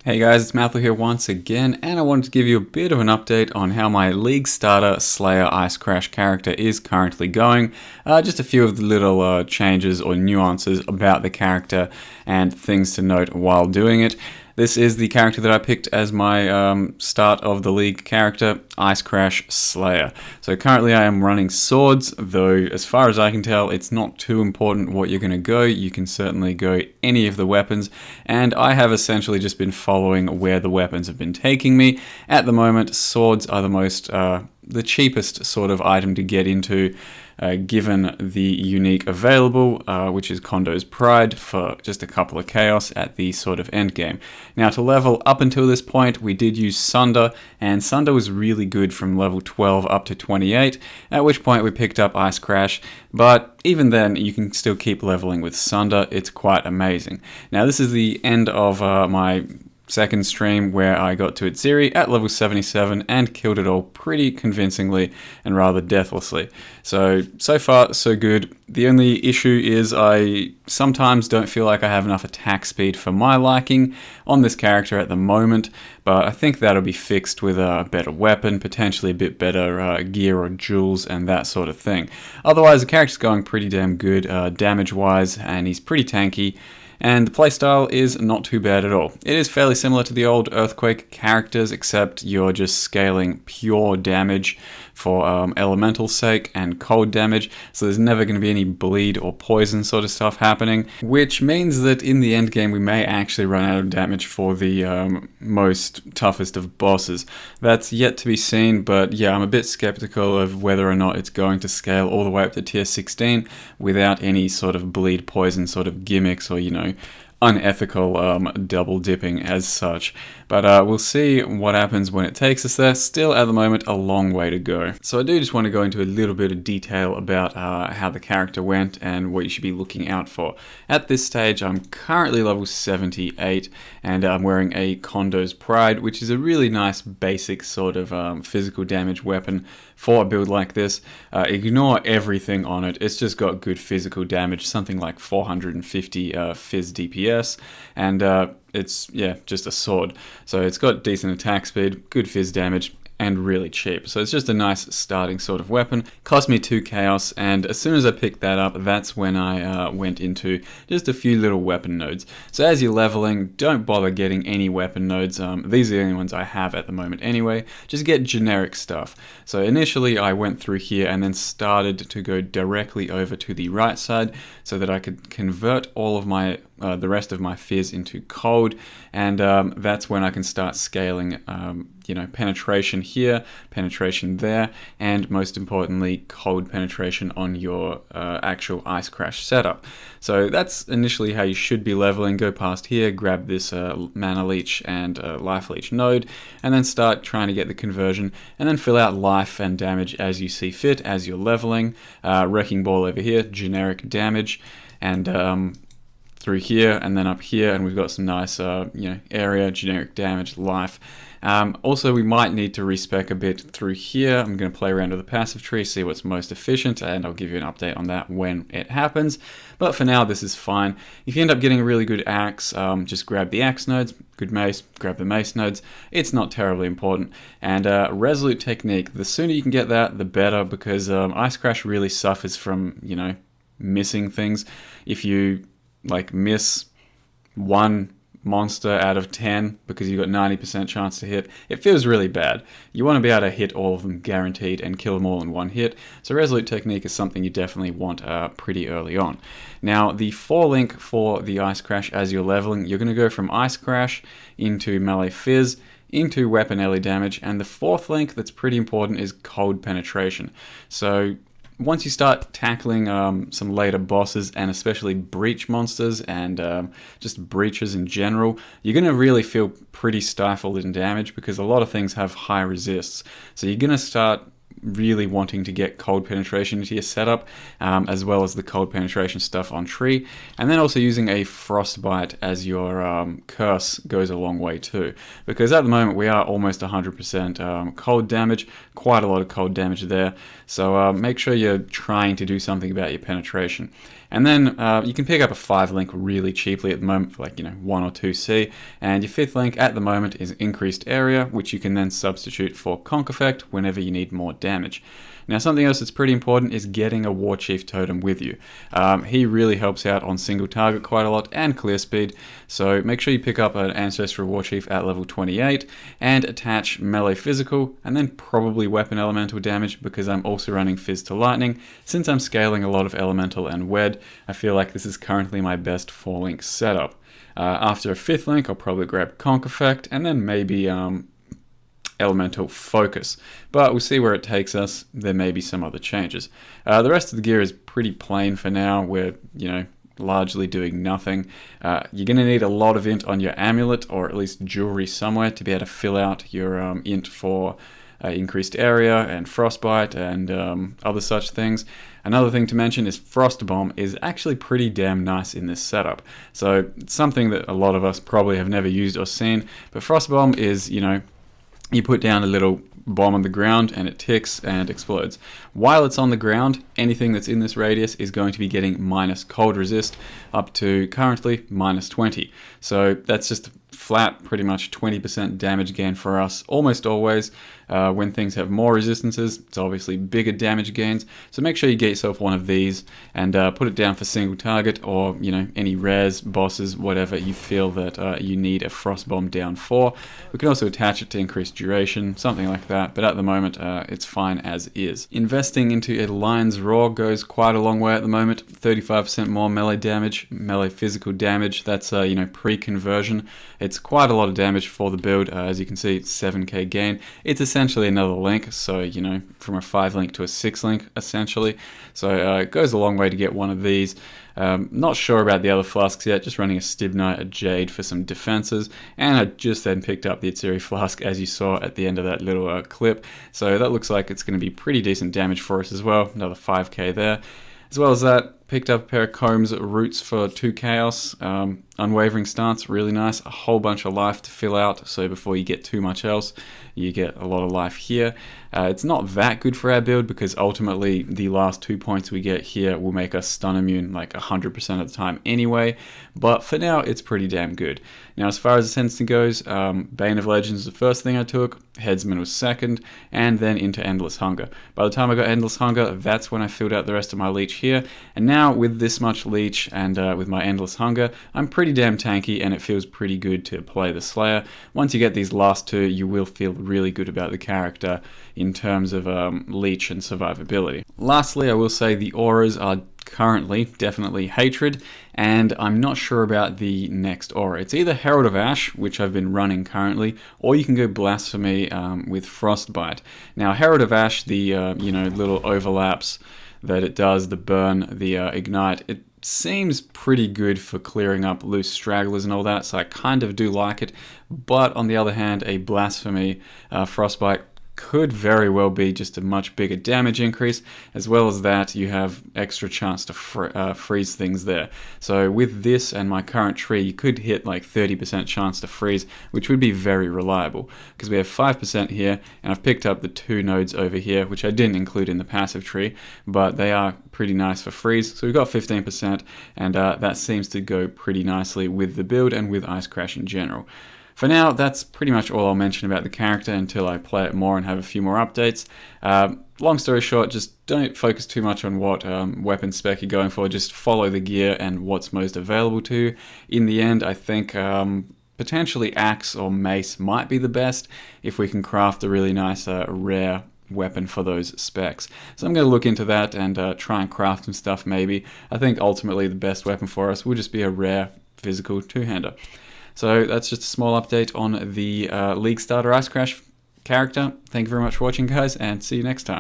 Hey guys, it's Matthew here once again, and I wanted to give you a bit of an update on how my League Starter Slayer Ice Crash character is currently going. Just a few of the little changes or nuances about the character and things to note while doing it. This is the character that I picked as my start of the League character, Ice Crash Slayer. So currently I am running swords, though as far as I can tell, it's not too important what you're going to go. You can certainly go any of the weapons, and I have essentially just been following where the weapons have been taking me. At the moment, swords are the cheapest sort of item to get into, given the unique available, which is Kondo's Pride, for just a couple of chaos at the sort of end game. Now, to level up until this point, we did use Sunder, and Sunder was really good from level 12 up to 28, at which point we picked up Ice Crash, but even then, you can still keep leveling with Sunder. It's quite amazing. Now, this is the end of my second stream where I got to Itziri at level 77 and killed it all pretty convincingly and rather deathlessly. So far, so good. The only issue is I sometimes don't feel like I have enough attack speed for my liking on this character at the moment, but I think that'll be fixed with a better weapon, potentially a bit better gear or jewels and that sort of thing. Otherwise, the character's going pretty damn good damage-wise, and he's pretty tanky. And the playstyle is not too bad at all. It is fairly similar to the old Earthquake characters, except you're just scaling pure damage for elemental sake and cold damage, so there's never going to be any bleed or poison sort of stuff happening, which means that in the end game we may actually run out of damage for the most toughest of bosses. That's yet to be seen, but yeah, I'm a bit skeptical of whether or not it's going to scale all the way up to tier 16 without any sort of bleed poison sort of gimmicks or, unethical double dipping as such. But we'll see what happens when it takes us there. Still, at the moment, a long way to go. So I do just want to go into a little bit of detail about how the character went and what you should be looking out for. At this stage, I'm currently level 78, and I'm wearing a Kondo's Pride, which is a really nice basic sort of physical damage weapon for a build like this. Ignore everything on it. It's just got good physical damage, something like 450 Fizz DPS, and it's, just a sword. So it's got decent attack speed, good Fizz damage, and really cheap. So it's just a nice starting sort of weapon. Cost me 2 chaos, and as soon as I picked that up, that's when I went into just a few little weapon nodes. So as you're leveling, don't bother getting any weapon nodes. These are the only ones I have at the moment anyway. Just get generic stuff. So initially I went through here and then started to go directly over to the right side so that I could convert all of my the rest of my Fizz into cold, and that's when I can start scaling penetration here, penetration there, and most importantly, cold penetration on your actual Ice Crash setup. So that's initially how you should be leveling. Go past here, grab this Mana Leech and Life Leech node, and then start trying to get the conversion, and then fill out life and damage as you see fit as you're leveling. Wrecking Ball over here, generic damage, and through here and then up here, and we've got some nice area, generic damage, life. Also, we might need to respec a bit through here. I'm going to play around with the passive tree, see what's most efficient, and I'll give you an update on that when it happens. But for now, this is fine. If you end up getting a really good axe, just grab the axe nodes, good mace, grab the mace nodes. It's not terribly important. And Resolute Technique, the sooner you can get that, the better, because Ice Crash really suffers from, missing things. If you miss one monster out of 10 because you've got 90% chance to hit, it feels really bad. You want to be able to hit all of them guaranteed and kill them all in one hit. So Resolute Technique is something you definitely want pretty early on. Now, the 4 link for the Ice Crash as you're leveling, you're going to go from Ice Crash into Melee Fizz, into Weapon Ellie damage, and the 4th link that's pretty important is Cold Penetration. So once you start tackling some later bosses, and especially breach monsters and just breaches in general, you're going to really feel pretty stifled in damage because a lot of things have high resists. So you're going to start really wanting to get cold penetration into your setup, as well as the cold penetration stuff on tree. And then also using a frostbite as your curse goes a long way too, because at the moment we are almost 100% cold damage, quite a lot of cold damage there. So make sure you're trying to do something about your penetration. And then you can pick up a 5 link really cheaply at the moment for like 1 or 2C, and your 5th link at the moment is increased area, which you can then substitute for Conk Effect whenever you need more damage. Now something else that's pretty important is getting a War Chief totem with you. He really helps out on single target quite a lot and clear speed, so make sure you pick up an Ancestral War Chief at level 28 and attach melee physical and then probably weapon elemental damage, because I'm also running Fizz to Lightning. Since I'm scaling a lot of elemental and wed, I feel like this is currently my best 4-link setup. After a 5th link, I'll probably grab Conk Effect and then maybe elemental focus, but we'll see where it takes us. There may be some other changes. The rest of the gear is pretty plain for now. We're largely doing nothing. You're going to need a lot of int on your amulet, or at least jewelry somewhere, to be able to fill out your int for increased area and frostbite and other such things. Another thing to mention is Frost Bomb is actually pretty damn nice in this setup. So it's something that a lot of us probably have never used or seen, but Frost Bomb is, you put down a little bomb on the ground and it ticks and explodes. While it's on the ground, anything that's in this radius is going to be getting minus cold resist up to currently minus 20. So that's just flat, pretty much 20% damage gain for us almost always. When things have more resistances, it's obviously bigger damage gains. So make sure you get yourself one of these and put it down for single target, or any rares, bosses, whatever you feel that you need a frost bomb down for. We can also attach it to increased duration, something like that, but at the moment it's fine as is. Investing into a Lion's Roar goes quite a long way at the moment. 35% more melee damage, melee physical damage. That's pre-conversion. It's quite a lot of damage for the build. As you can see, it's 7k gain. It's essentially another link, so from a 5 link to a 6 link essentially. So it goes a long way to get one of these. Not sure about the other flasks yet, just running a Stibnite, a Jade for some defenses, and I just then picked up the Atziri flask as you saw at the end of that little clip. So that looks like it's going to be pretty decent damage for us as well, another 5k there. As well as that, picked up a pair of Combs Roots for 2 Chaos. Unwavering Stance, really nice. A whole bunch of life to fill out, so before you get too much else, you get a lot of life here. It's not that good for our build, because ultimately the last 2 points we get here will make us stun immune like 100% of the time anyway, but for now it's pretty damn good. Now as far as Ascendancy goes, Bane of Legends is the first thing I took, Headsman was second, and then into Endless Hunger. By the time I got Endless Hunger, that's when I filled out the rest of my leech here, and now with this much leech and with my Endless Hunger, I'm pretty damn tanky and it feels pretty good to play the Slayer. Once you get these last two, you will feel really good about the character in terms of leech and survivability. Lastly, I will say the auras are currently definitely Hatred, and I'm not sure about the next aura. It's either Herald of Ash, which I've been running currently, or you can go Blasphemy with Frostbite. Now Herald of Ash, the little overlaps that it does, the burn, the ignite, it seems pretty good for clearing up loose stragglers and all that, so I kind of do like it. But on the other hand, a Blasphemy Frostbite could very well be just a much bigger damage increase, as well as that you have extra chance to freeze things there. So with this and my current tree, you could hit like 30% chance to freeze, which would be very reliable, because we have 5% here, and I've picked up the 2 nodes over here, which I didn't include in the passive tree, but they are pretty nice for freeze. So we've got 15%, and that seems to go pretty nicely with the build and with Ice Crash in general. For now, that's pretty much all I'll mention about the character until I play it more and have a few more updates. Long story short, just don't focus too much on what weapon spec you're going for, just follow the gear and what's most available to you. In the end, I think potentially Axe or Mace might be the best if we can craft a really nice rare weapon for those specs. So I'm going to look into that and try and craft some stuff maybe. I think ultimately the best weapon for us will just be a rare physical two-hander. So that's just a small update on the League Starter Ice Crash character. Thank you very much for watching, guys, and see you next time.